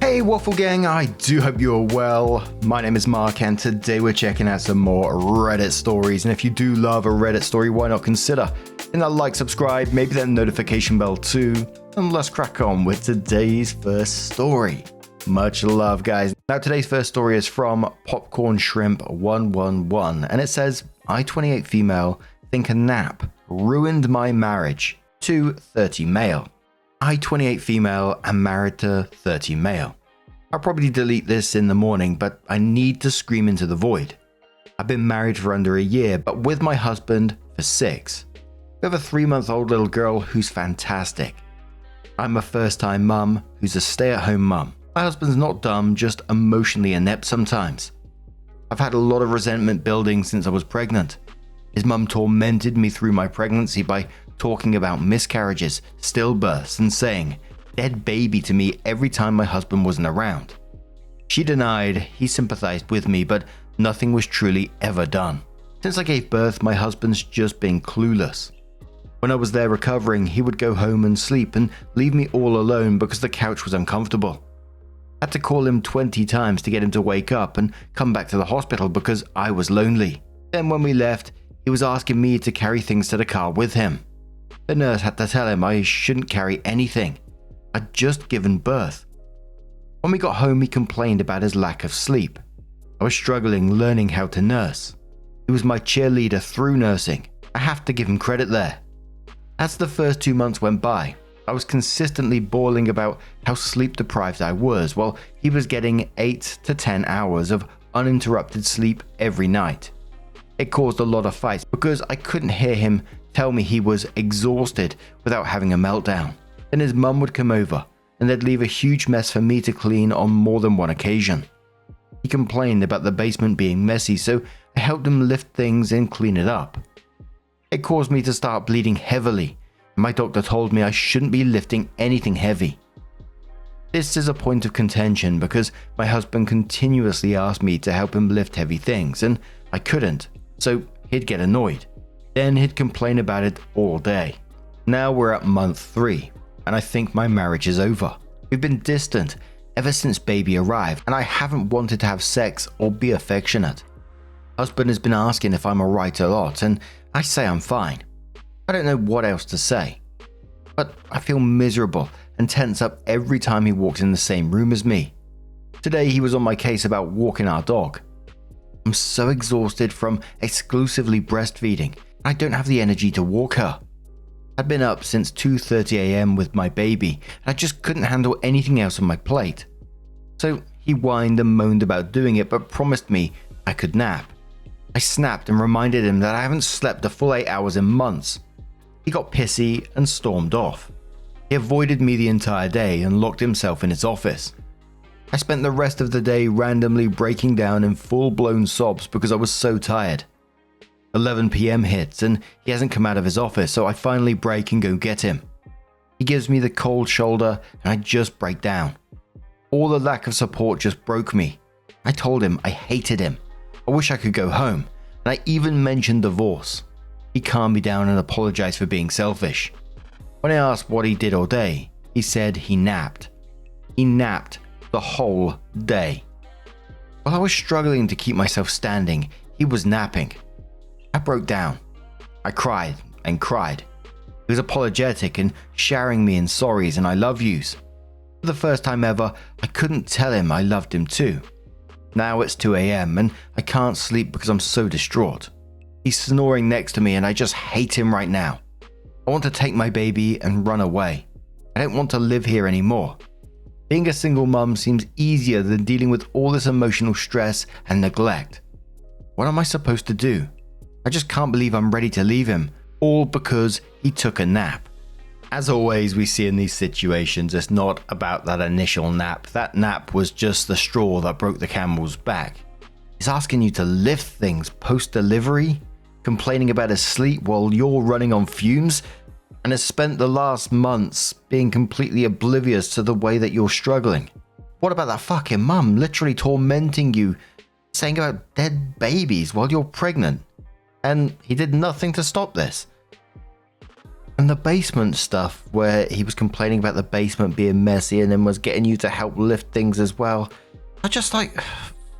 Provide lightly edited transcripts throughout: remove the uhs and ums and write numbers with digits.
Hey Waffle Gang, I do hope you're well. My name is Mark and today we're checking out some more Reddit stories, and if you do love a Reddit story, why not consider hitting that like, subscribe, maybe that notification bell too, and let's crack on with today's first story. Much love, guys. Now today's first story is from Popcorn Shrimp 111 and it says, I 28 female think a nap ruined my marriage to 30 male. I 28 female am married to 30 male. I'll probably delete this in the morning, but I need to scream into the void. I've been married for under a year, but with my husband for 6. We have a 3-month-old little girl who's fantastic. I'm a first-time mum who's a stay-at-home mum. My husband's not dumb, just emotionally inept sometimes. I've had a lot of resentment building since I was pregnant. His mum tormented me through my pregnancy by talking about miscarriages, stillbirths, and saying dead baby to me every time my husband wasn't around. She denied he sympathized with me, but nothing was truly ever done. Since I gave birth, my husband's just been clueless. When I was there recovering, he would go home and sleep and leave me all alone because the couch was uncomfortable. I had to call him 20 times to get him to wake up and come back to the hospital because I was lonely. Then when we left, he was asking me to carry things to the car with him. The nurse had to tell him I shouldn't carry anything. I'd just given birth. When we got home, he complained about his lack of sleep. I was struggling learning how to nurse. He was my cheerleader through nursing. I have to give him credit there. As the first 2 months went by, I was consistently bawling about how sleep deprived I was, while he was getting 8 to 10 hours of uninterrupted sleep every night. It caused a lot of fights because I couldn't hear him tell me he was exhausted without having a meltdown. Then his mum would come over and they'd leave a huge mess for me to clean on more than one occasion. He complained about the basement being messy, so I helped him lift things and clean it up. It caused me to start bleeding heavily, and my doctor told me I shouldn't be lifting anything heavy. This is a point of contention because my husband continuously asked me to help him lift heavy things, and I couldn't, so he'd get annoyed. Then he'd complain about it all day. Now we're at month 3, and I think my marriage is over. We've been distant ever since baby arrived, and I haven't wanted to have sex or be affectionate. Husband has been asking if I'm alright a lot, and I say I'm fine. I don't know what else to say. But I feel miserable and tense up every time he walks in the same room as me. Today he was on my case about walking our dog. I'm so exhausted from exclusively breastfeeding. I don't have the energy to walk her. I'd been up since 2:30 a.m. with my baby, and I just couldn't handle anything else on my plate. So he whined and moaned about doing it, but promised me I could nap. I snapped and reminded him that I haven't slept a full 8 hours in months. He got pissy and stormed off. He avoided me the entire day and locked himself in his office. I spent the rest of the day randomly breaking down in full-blown sobs because I was so tired. 11 p.m. hits and he hasn't come out of his office, so I finally break and go get him. He gives me the cold shoulder and I just break down. All the lack of support just broke me. I told him I hated him. I wish I could go home, and I even mentioned divorce. He calmed me down and apologized for being selfish. When I asked what he did all day, he said he napped. He napped the whole day. While I was struggling to keep myself standing, he was napping. I broke down. I cried and cried. He was apologetic and showering me in sorries and I love yous. For the first time ever, I couldn't tell him I loved him too. Now it's 2 a.m. and I can't sleep because I'm so distraught. He's snoring next to me and I just hate him right now. I want to take my baby and run away. I don't want to live here anymore. Being a single mum seems easier than dealing with all this emotional stress and neglect. What am I supposed to do? I just can't believe I'm ready to leave him, all because he took a nap. As always, we see in these situations, it's not about that initial nap. That nap was just the straw that broke the camel's back. He's asking you to lift things post-delivery, complaining about his sleep while you're running on fumes, and has spent the last months being completely oblivious to the way that you're struggling. What about that fucking mum literally tormenting you, saying about dead babies while you're pregnant? And he did nothing to stop this. And the basement stuff, where he was complaining about the basement being messy and then was getting you to help lift things as well. I just like,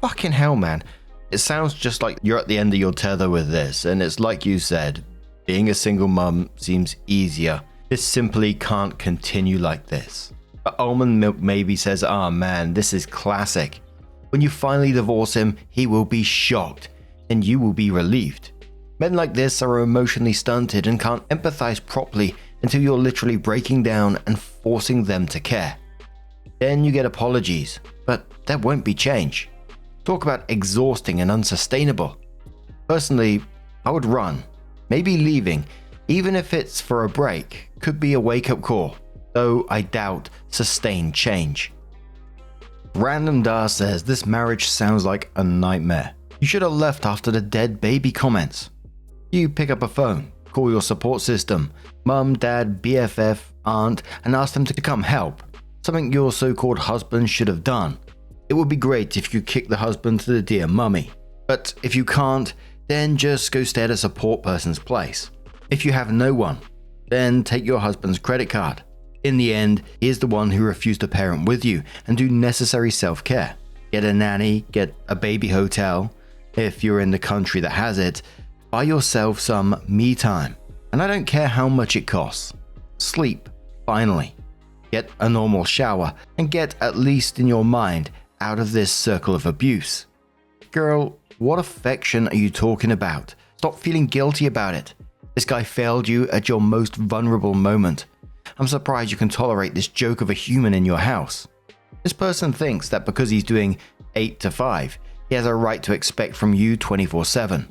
fucking hell, man. It sounds just like you're at the end of your tether with this, and it's like you said, being a single mum seems easier. This simply can't continue like this. But Almond Milk maybe says, "Ah, man, this is classic. When you finally divorce him, he will be shocked, and you will be relieved. Men like this are emotionally stunted and can't empathize properly until you're literally breaking down and forcing them to care. Then you get apologies, but there won't be change. Talk about exhausting and unsustainable. Personally, I would run. Maybe leaving, even if it's for a break, could be a wake-up call, though I doubt sustained change." Random Dar says, "This marriage sounds like a nightmare. You should have left after the dead baby comments. You pick up a phone, call your support system, mum, dad, BFF, aunt, and ask them to come help. Something your so-called husband should have done. It would be great if you kick the husband to the dear mummy. But if you can't, then just go stay at a support person's place. If you have no one, then take your husband's credit card. In the end, he is the one who refused to parent with you, and do necessary self-care. Get a nanny, get a baby hotel. If you're in the country that has it, buy yourself some me time. And I don't care how much it costs. Sleep, finally. Get a normal shower, and get, at least in your mind, out of this circle of abuse. Girl, what affection are you talking about? Stop feeling guilty about it. This guy failed you at your most vulnerable moment. I'm surprised you can tolerate this joke of a human in your house. This person thinks that because he's doing 8 to 5, he has a right to expect from you 24/7.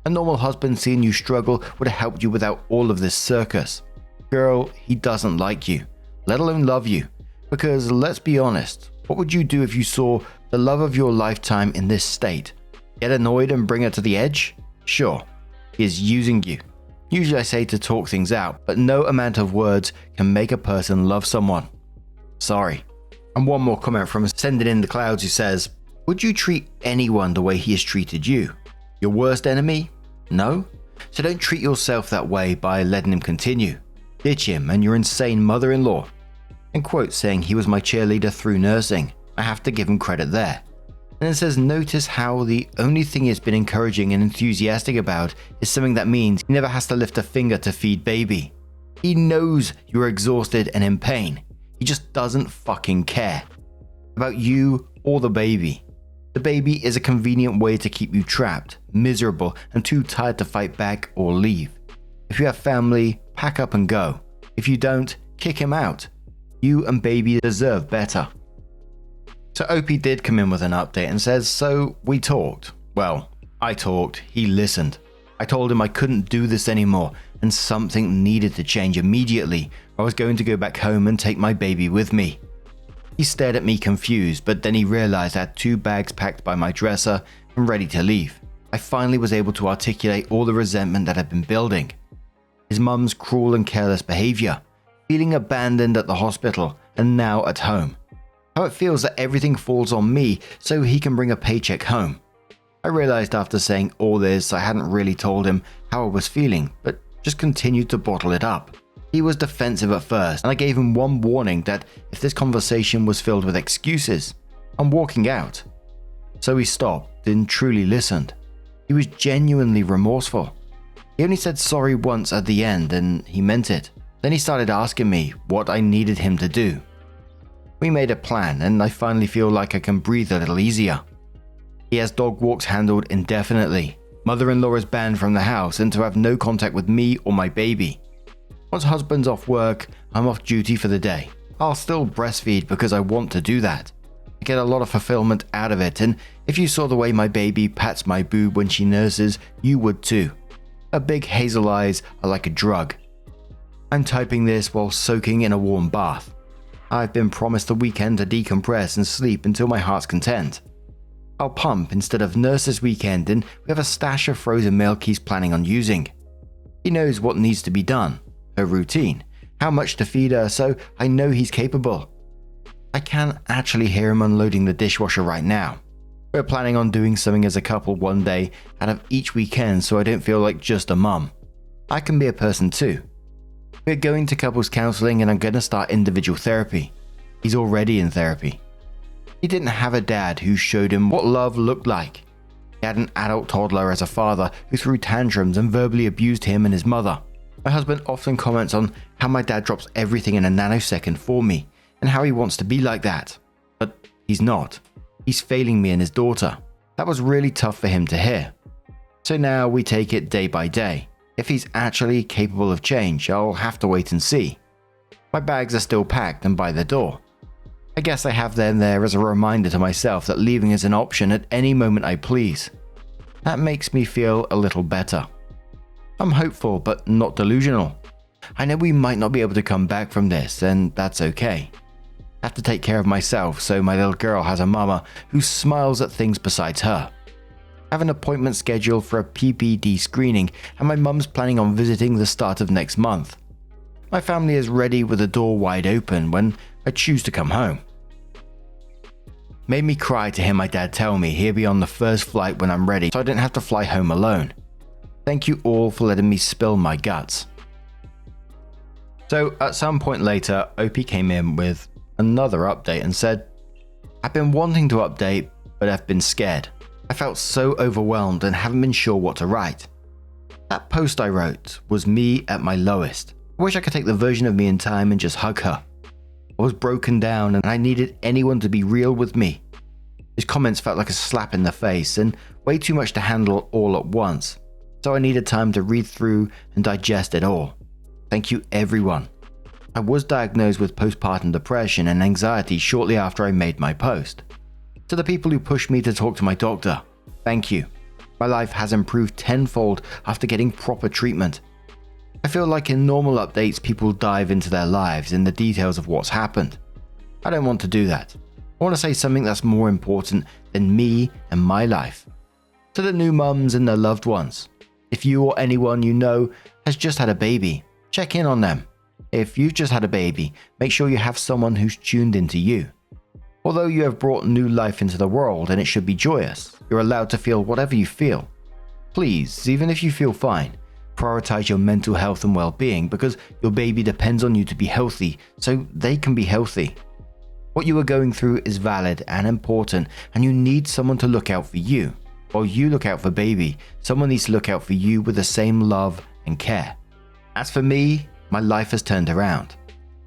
A normal husband seeing you struggle would have helped you without all of this circus. Girl, he doesn't like you, let alone love you. Because let's be honest, what would you do if you saw the love of your lifetime in this state? Get annoyed and bring her to the edge? Sure, he is using you. Usually I say to talk things out, but no amount of words can make a person love someone. Sorry." And one more comment from Sending in the Clouds, who says, "Would you treat anyone the way he has treated you? Your worst enemy? No? So don't treat yourself that way by letting him continue. Ditch him and your insane mother-in-law." And quote saying, "He was my cheerleader through nursing. I have to give him credit there." And it says, "Notice how the only thing he's been encouraging and enthusiastic about is something that means he never has to lift a finger to feed baby. He knows you're exhausted and in pain. He just doesn't fucking care about you or the baby. The baby is a convenient way to keep you trapped, miserable, and too tired to fight back or leave. If you have family, pack up and go. If you don't, kick him out. You and baby deserve better." So OP did come in with an update and says, "So we talked. Well, I talked, he listened. I told him I couldn't do this anymore and something needed to change immediately, or I was going to go back home and take my baby with me. He stared at me confused, but then he realized I had 2 bags packed by my dresser and ready to leave. I finally was able to articulate all the resentment that had been building. His mum's cruel and careless behavior, feeling abandoned at the hospital and now at home. How it feels that everything falls on me so he can bring a paycheck home. I realized after saying all this I hadn't really told him how I was feeling, but just continued to bottle it up. He was defensive at first, and I gave him one warning that if this conversation was filled with excuses, I'm walking out. So he stopped and truly listened. He was genuinely remorseful. He only said sorry once at the end, and he meant it. Then he started asking me what I needed him to do. We made a plan, and I finally feel like I can breathe a little easier. He has dog walks handled indefinitely. Mother-in-law is banned from the house and to have no contact with me or my baby. Once husband's off work, I'm off duty for the day. I'll still breastfeed because I want to do that. I get a lot of fulfillment out of it, and if you saw the way my baby pats my boob when she nurses, you would too. Her big hazel eyes are like a drug. I'm typing this while soaking in a warm bath. I've been promised a weekend to decompress and sleep until my heart's content. I'll pump instead of nurse this weekend, and we have a stash of frozen milk he's planning on using. He knows what needs to be done, her routine, how much to feed her, so I know he's capable. I can actually hear him unloading the dishwasher right now. We're planning on doing something as a couple one day out of each weekend so I don't feel like just a mum. I can be a person too. We're going to couples counseling and I'm going to start individual therapy. He's already in therapy. He didn't have a dad who showed him what love looked like. He had an adult toddler as a father who threw tantrums and verbally abused him and his mother. My husband often comments on how my dad drops everything in a nanosecond for me and how he wants to be like that. But he's not. He's failing me and his daughter. That was really tough for him to hear. So now we take it day by day. If he's actually capable of change, I'll have to wait and see. My bags are still packed and by the door. I guess I have them there as a reminder to myself that leaving is an option at any moment I please. That makes me feel a little better. I'm hopeful but not delusional. I know we might not be able to come back from this, and that's okay. I have to take care of myself so my little girl has a mama who smiles at things besides her. I have an appointment scheduled for a PPD screening and my mum's planning on visiting the start of next month. My family is ready with the door wide open when I choose to come home. Made me cry to hear my dad tell me he'll be on the first flight when I'm ready so I didn't have to fly home alone. Thank you all for letting me spill my guts. So at some point later, OP came in with another update and said, I've been wanting to update, but I've been scared. I felt so overwhelmed and haven't been sure what to write. That post I wrote was me at my lowest. I wish I could take the version of me in time and just hug her. I was broken down and I needed anyone to be real with me. His comments felt like a slap in the face and way too much to handle all at once, so I needed time to read through and digest it all. Thank you everyone. I was diagnosed with postpartum depression and anxiety shortly after I made my post. To the people who pushed me to talk to my doctor, thank you. My life has improved tenfold after getting proper treatment. I feel like in normal updates people dive into their lives and the details of what's happened. I don't want to do that. I want to say something that's more important than me and my life. To the new mums and their loved ones, if you or anyone you know has just had a baby, check in on them. If you've just had a baby, make sure you have someone who's tuned into you. Although you have brought new life into the world and it should be joyous, you're allowed to feel whatever you feel. Please, even if you feel fine, prioritize your mental health and well-being because your baby depends on you to be healthy so they can be healthy. What you are going through is valid and important and you need someone to look out for you. While you look out for baby, someone needs to look out for you with the same love and care. As for me, my life has turned around.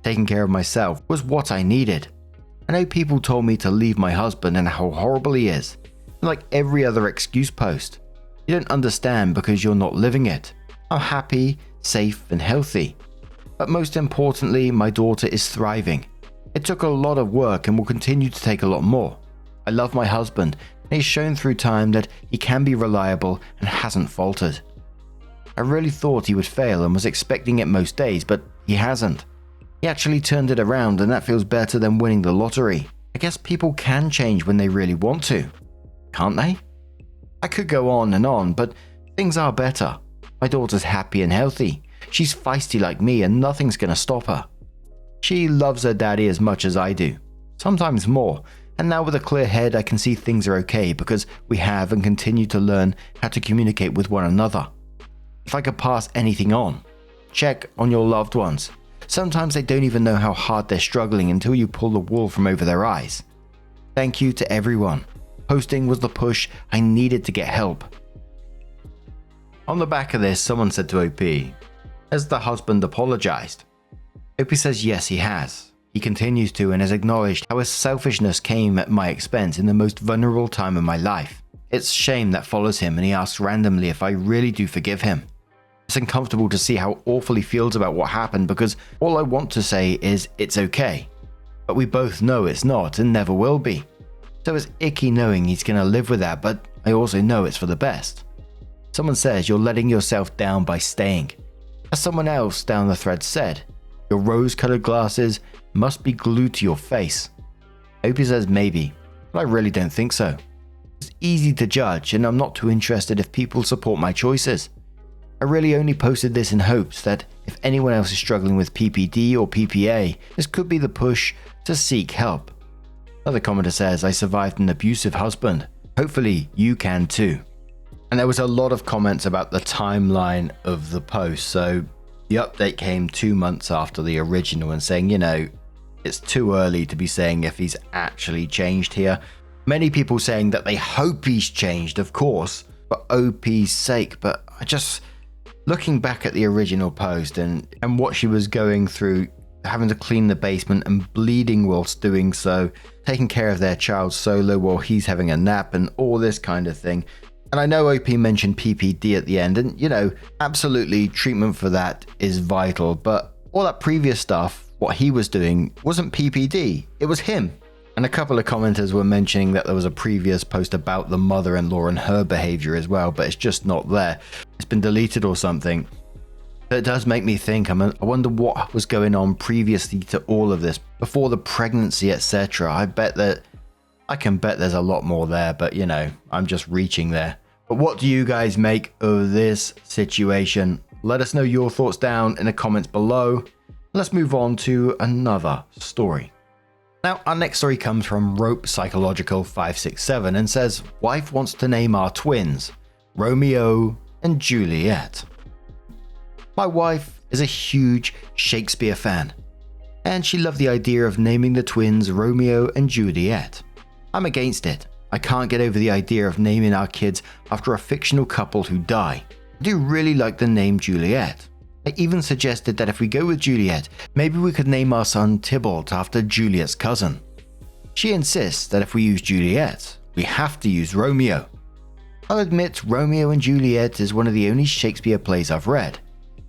Taking care of myself was what I needed. I know people told me to leave my husband and how horrible he is. Like every other excuse post. You don't understand because you're not living it. I'm happy, safe and healthy. But most importantly, my daughter is thriving. It took a lot of work and will continue to take a lot more. I love my husband and he's shown through time that he can be reliable and hasn't faltered. I really thought he would fail and was expecting it most days, but he hasn't. He actually turned it around and that feels better than winning the lottery. I guess people can change when they really want to, can't they? I could go on, but things are better. My daughter's happy and healthy. She's feisty like me and nothing's gonna stop her. She loves her daddy as much as I do, sometimes more, and now with a clear head I can see things are okay because we have and continue to learn how to communicate with one another. If I could pass anything on, check on your loved ones. Sometimes they don't even know how hard they're struggling until you pull the wool from over their eyes. Thank you to everyone. Posting was the push I needed to get help. On the back of this, someone said to OP, has the husband apologized? OP says yes, he has. He continues to and has acknowledged how his selfishness came at my expense in the most vulnerable time of my life. It's shame that follows him and he asks randomly if I really do forgive him. It's uncomfortable to see how awful he feels about what happened because all I want to say is it's okay. But we both know it's not and never will be. So it's icky knowing he's gonna live with that, but I also know it's for the best. Someone says you're letting yourself down by staying. As someone else down the thread said, your rose-colored glasses must be glued to your face. Opie says maybe, but I really don't think so. It's easy to judge and I'm not too interested if people support my choices. I really only posted this in hopes that if anyone else is struggling with PPD or PPA, this could be the push to seek help. Another commenter says, I survived an abusive husband. Hopefully you can too. And there was a lot of comments about the timeline of the post, so The update came 2 months after the original and saying, it's too early to be saying if he's actually changed here. Many people saying that they hope he's changed, of course, for OP's sake, but looking back at the original post and what she was going through, having to clean the basement and bleeding whilst doing so, taking care of their child solo while he's having a nap and all this kind of thing. And I know OP mentioned PPD at the end, and absolutely treatment for that is vital, but all that previous stuff, what he was doing wasn't PPD, it was him. And a couple of commenters were mentioning that there was a previous post about the mother-in-law and her behavior as well, but it's just not there. It's been deleted or something. But it does make me think, I wonder what was going on previously to all of this, before the pregnancy, etc. I can bet there's a lot more there, but I'm just reaching there. But what do you guys make of this situation? Let us know your thoughts down in the comments below. Let's move on to another story. Now, our next story comes from Rope Psychological 567 and says, wife wants to name our twins Romeo and Juliet. My wife is a huge Shakespeare fan, and she loved the idea of naming the twins Romeo and Juliet. I'm against it. I can't get over the idea of naming our kids after a fictional couple who die. I do really like the name Juliet. I even suggested that if we go with Juliet, maybe we could name our son Tybalt after Juliet's cousin. She insists that if we use Juliet, we have to use Romeo. I'll admit Romeo and Juliet is one of the only Shakespeare plays I've read,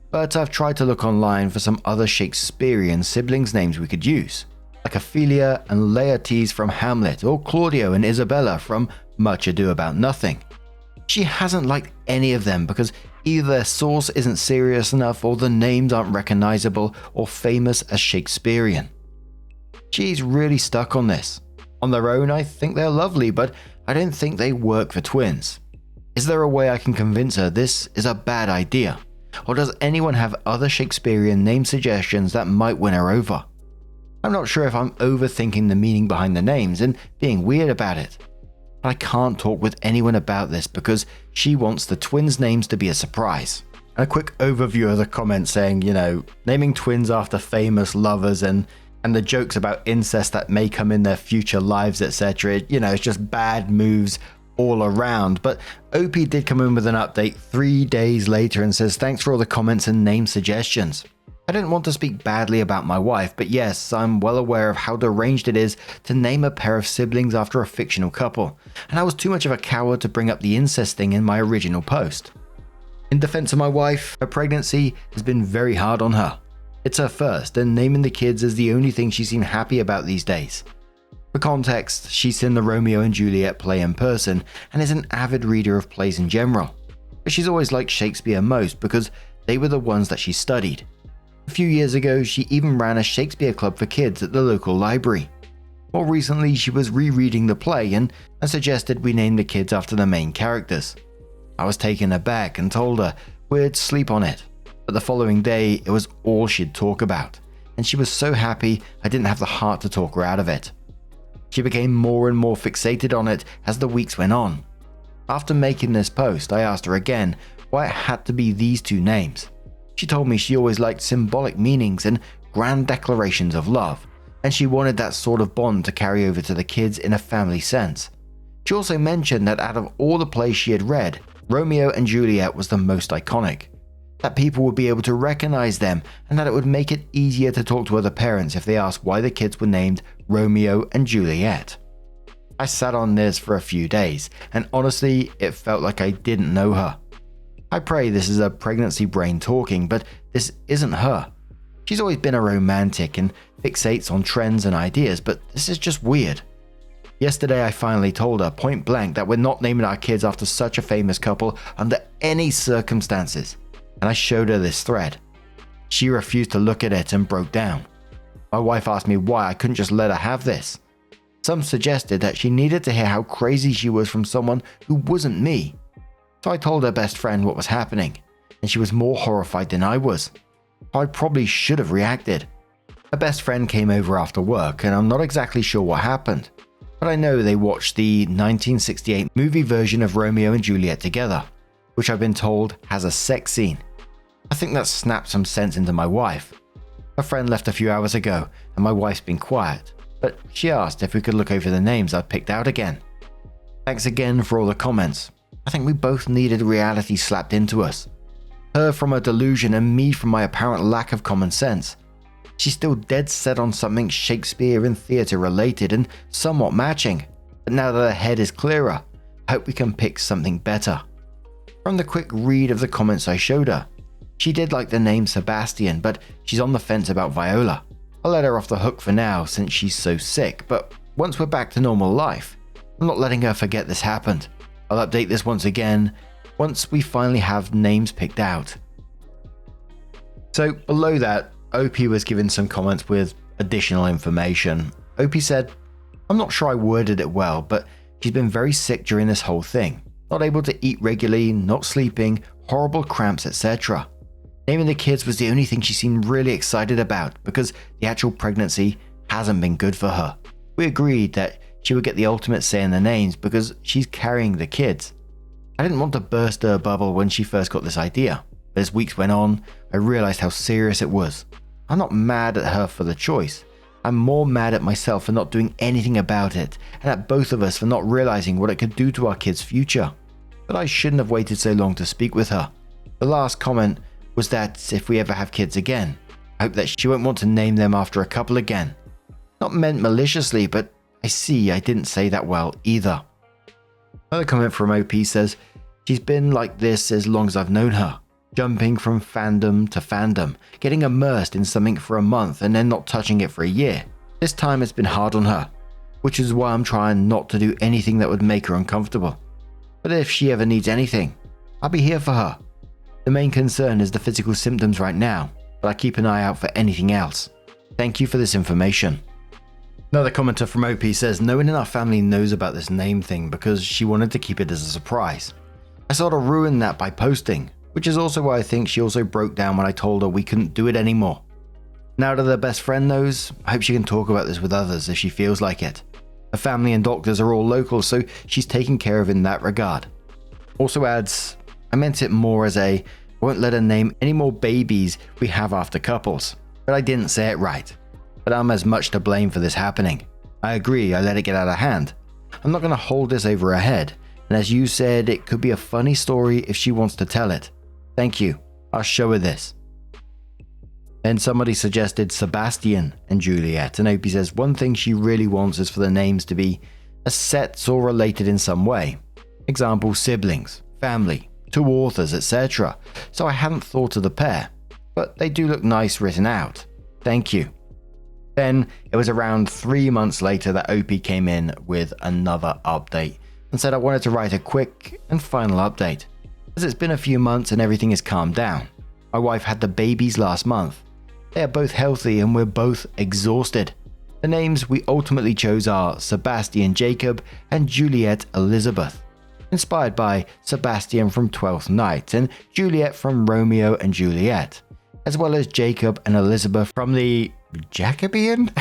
but I've tried to look online for some other Shakespearean siblings names we could use, like Ophelia and Laertes from Hamlet, or Claudio and Isabella from Much Ado About Nothing. She hasn't liked any of them because either their source isn't serious enough or the names aren't recognizable or famous as Shakespearean. She's really stuck on this. On their own, I think they're lovely, but I don't think they work for twins. Is there a way I can convince her this is a bad idea? Or does anyone have other Shakespearean name suggestions that might win her over? I'm not sure if I'm overthinking the meaning behind the names and being weird about it. But I can't talk with anyone about this because she wants the twins' names to be a surprise. And a quick overview of the comments saying, naming twins after famous lovers and the jokes about incest that may come in their future lives, etc. It's just bad moves all around. But OP did come in with an update 3 days later and says, thanks for all the comments and name suggestions. I didn't want to speak badly about my wife, but yes, I'm well aware of how deranged it is to name a pair of siblings after a fictional couple, and I was too much of a coward to bring up the incest thing in my original post. In defense of my wife, her pregnancy has been very hard on her. It's her first, and naming the kids is the only thing she seemed happy about these days. For context, she's seen the Romeo and Juliet play in person and is an avid reader of plays in general, but she's always liked Shakespeare most because they were the ones that she studied. A few years ago, she even ran a Shakespeare club for kids at the local library. More recently, she was rereading the play and suggested we name the kids after the main characters. I was taken aback and told her we'd sleep on it, but the following day it was all she'd talk about, and she was so happy I didn't have the heart to talk her out of it. She became more and more fixated on it as the weeks went on. After making this post, I asked her again why it had to be these two names. She told me she always liked symbolic meanings and grand declarations of love, and she wanted that sort of bond to carry over to the kids in a family sense. She also mentioned that out of all the plays she had read, Romeo and Juliet was the most iconic, that people would be able to recognize them and that it would make it easier to talk to other parents if they asked why the kids were named Romeo and Juliet. I sat on this for a few days, and honestly, it felt like I didn't know her. I pray this is a pregnancy brain talking, but this isn't her. She's always been a romantic and fixates on trends and ideas, but this is just weird. Yesterday I finally told her point blank that we're not naming our kids after such a famous couple under any circumstances, and I showed her this thread. She refused to look at it and broke down. My wife asked me why I couldn't just let her have this. Some suggested that she needed to hear how crazy she was from someone who wasn't me. So I told her best friend what was happening, and she was more horrified than I was. I probably should have reacted. Her best friend came over after work, and I'm not exactly sure what happened, but I know they watched the 1968 movie version of Romeo and Juliet together, which I've been told has a sex scene. I think that snapped some sense into my wife. A friend left a few hours ago and my wife's been quiet, but she asked if we could look over the names I've picked out again. Thanks again for all the comments. I think we both needed reality slapped into us. Her from her delusion and me from my apparent lack of common sense. She's still dead set on something Shakespeare and theatre related and somewhat matching, but now that her head is clearer, I hope we can pick something better. From the quick read of the comments I showed her, she did like the name Sebastian, but she's on the fence about Viola. I'll let her off the hook for now since she's so sick, but once we're back to normal life, I'm not letting her forget this happened. I'll update this once again once we finally have names picked out. So below that, OP was given some comments with additional information. OP said, I'm not sure I worded it well, but she's been very sick during this whole thing. Not able to eat regularly, not sleeping, horrible cramps, etc. Naming the kids was the only thing she seemed really excited about because the actual pregnancy hasn't been good for her. We agreed that she would get the ultimate say in the names because she's carrying the kids. I didn't want to burst her bubble when she first got this idea, but as weeks went on, I realized how serious it was. I'm not mad at her for the choice. I'm more mad at myself for not doing anything about it, and at both of us for not realizing what it could do to our kids' future. But I shouldn't have waited so long to speak with her. The last comment was that if we ever have kids again, I hope that she won't want to name them after a couple again. Not meant maliciously, but I see I didn't say that well either. Another comment from OP says, she's been like this as long as I've known her. Jumping from fandom to fandom, getting immersed in something for a month and then not touching it for a year. This time it's been hard on her, which is why I'm trying not to do anything that would make her uncomfortable. But if she ever needs anything, I'll be here for her. The main concern is the physical symptoms right now, but I keep an eye out for anything else. Thank you for this information. Another commenter from OP says, no one in our family knows about this name thing because she wanted to keep it as a surprise. I sort of ruined that by posting, which is also why I think she also broke down when I told her we couldn't do it anymore. Now that her best friend knows, I hope she can talk about this with others if she feels like it. Her family and doctors are all local, so she's taken care of in that regard. Also adds, I meant it more as a, won't let her name any more babies we have after couples, but I didn't say it right. But I'm as much to blame for this happening. I agree, I let it get out of hand. I'm not going to hold this over her head, and as you said, it could be a funny story if she wants to tell it. Thank you, I'll show her this. Then somebody suggested Sebastian and Juliet, and OP says one thing she really wants is for the names to be a set or related in some way. Example, siblings, family, two authors, etc. So I hadn't thought of the pair, but they do look nice written out. Thank you. Then it was around 3 months later that OP came in with another update and said I wanted to write a quick and final update, as it's been a few months and everything has calmed down. My wife had the babies last month. They are both healthy and we're both exhausted. The names we ultimately chose are Sebastian Jacob and Juliet Elizabeth, inspired by Sebastian from Twelfth Night and Juliet from Romeo and Juliet, as well as Jacob and Elizabeth from the Jacobean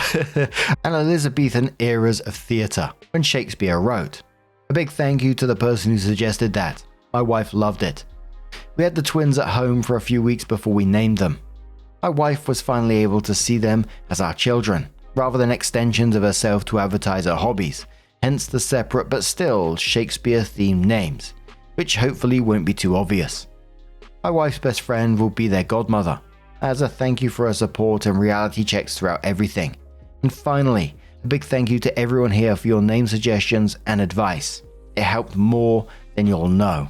and Elizabethan eras of theatre when Shakespeare wrote. A big thank you to the person who suggested that. My wife loved it. We had the twins at home for a few weeks before we named them. My wife was finally able to see them as our children, rather than extensions of herself to advertise her hobbies, hence the separate but still Shakespeare-themed names, which hopefully won't be too obvious. My wife's best friend will be their godmother, as a thank you for her support and reality checks throughout everything. And finally, a big thank you to everyone here for your name suggestions and advice. It helped more than you'll know.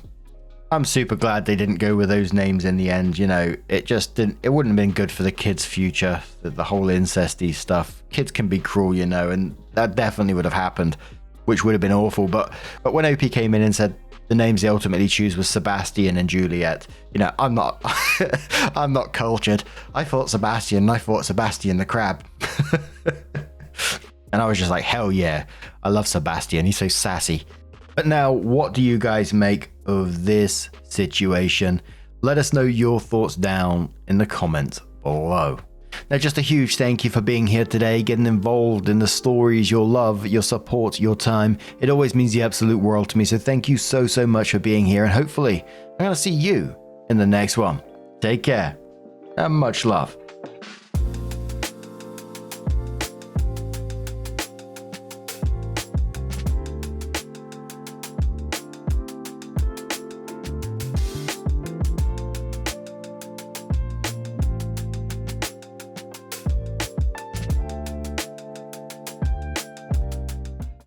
I'm super glad they didn't go with those names in the end, you know, it wouldn't have been good for the kids' future, the whole incesty stuff. Kids can be cruel, you know, and that definitely would have happened, which would have been awful. But when OP came in and said the names they ultimately choose was Sebastian and Juliet, you know, I'm not I'm not cultured. I thought Sebastian the crab. And I was just like, hell yeah, I love Sebastian, he's so sassy. But now, what do you guys make of this situation? Let us know your thoughts down in the comments below. Now, just a huge thank you for being here today, getting involved in the stories, your love, your support, your time. It always means the absolute world to me, so thank you so much for being here, and hopefully I'm going to see you in the next one. Take care, and much love.